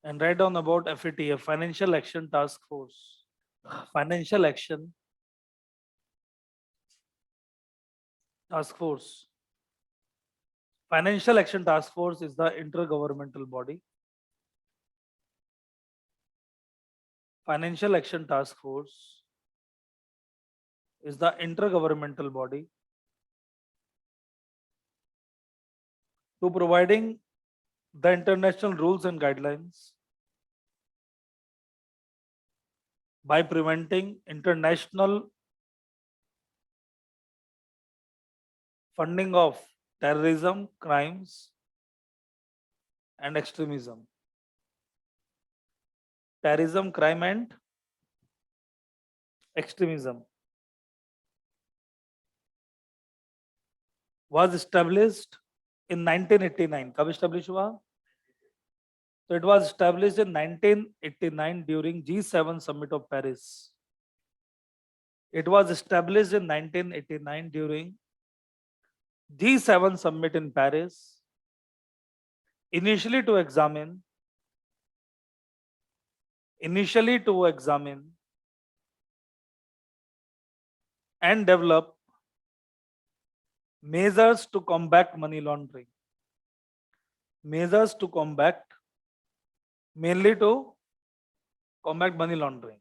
and write down about FATF, Financial Action Task Force. Financial Action Task Force. Financial Action Task Force is the intergovernmental body. Financial Action Task Force is the intergovernmental body to providing the international rules and guidelines by preventing international funding of terrorism, crimes, and extremism. Terrorism, crime, and extremism was established in 1989. कब established हुआ? So it was established in 1989 during G7 summit of Paris. It was established in 1989 during G7 summit in Paris, initially to examine and develop measures to combat money laundering. Measures to combat, mainly to combat money laundering.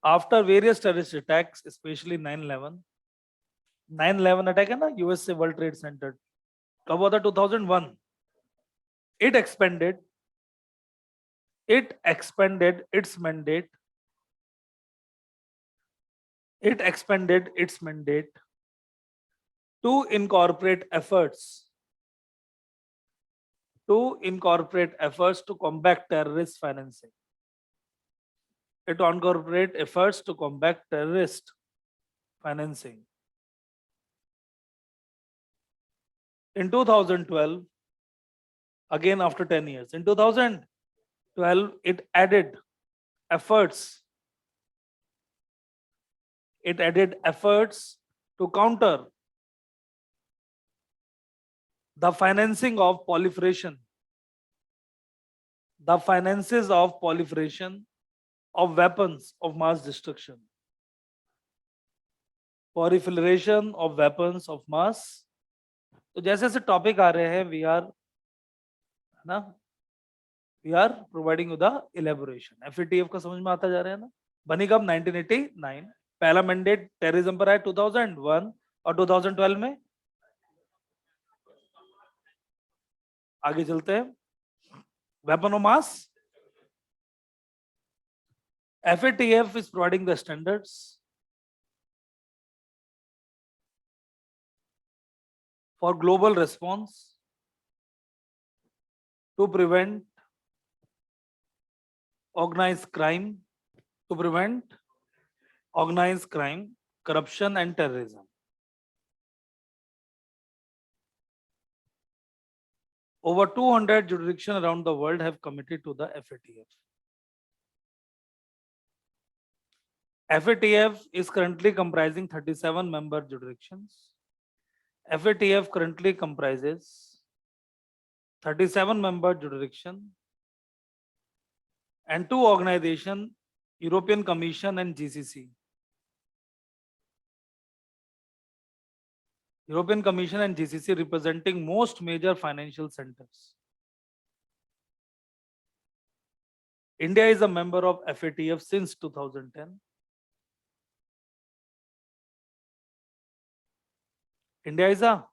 After various terrorist attacks, especially 9/11, 9/11 attack है ना USA world trade centre, कब हुआ था? 2001. It expanded its mandate. It expanded its mandate to incorporate efforts to combat terrorist financing. It incorporate efforts to combat terrorist financing. In 2012, again after 10 years, in 2012, it added efforts to counter the financing of proliferation, of weapons of mass destruction. Proliferation of weapons of mass. तो जैसे जैसे topic आ रहे हैं we are providing with the elaboration. FATF का समझ में आता जा रहा है ना? बनी कब? 1989. पहला मैंडेट टेररिज्म पर आया 2001 और 2012 में आगे चलते हैं. Weapon of mass. FATF is providing the standards for global response to prevent organized crime, corruption, and terrorism. Over 200 jurisdictions around the world have committed to the FATF. FATF is currently comprising 37 member jurisdictions. FATF currently comprises 37 member jurisdiction and 2 organizations, European Commission and GCC. European Commission and GCC representing most major financial centers. India is a member of FATF since 2010. India is a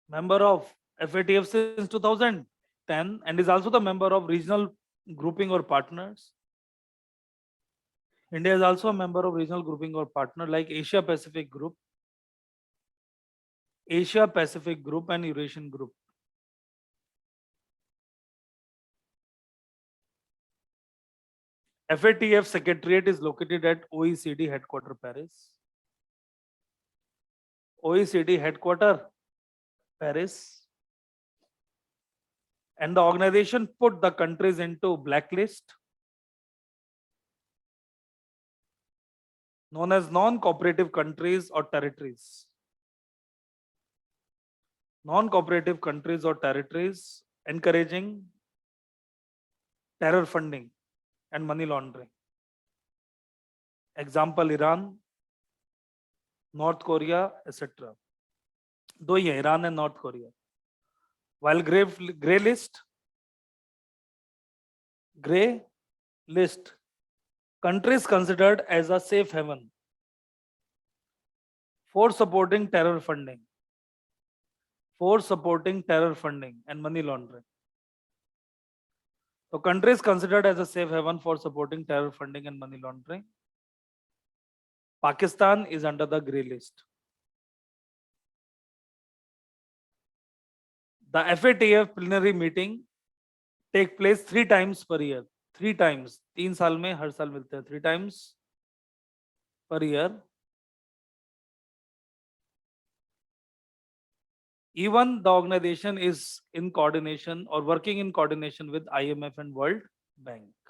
member of FATF since 2010 and is also the member of regional grouping or partners. India is also a member of regional grouping or partner like Asia Pacific Group and Eurasian Group. FATF Secretariat is located at OECD headquarters, Paris. OECD headquarters, Paris. And the organization put the countries into blacklist known as non-cooperative countries or territories. Non-cooperative countries or territories, encouraging terror funding and money laundering. Example, Iran, North Korea, etc. दो ही है, Iran and North Korea. While gray list, countries considered as a safe haven for supporting terror funding and money laundering. So countries considered as a safe haven for supporting terror funding and money laundering. Pakistan is under the grey list. The FATF plenary meeting take place 3 times per year. 3 times. 3 साल में हर साल मिलते हैं. 3 times per year. Even the organization is in coordination or working in coordination with IMF and World Bank.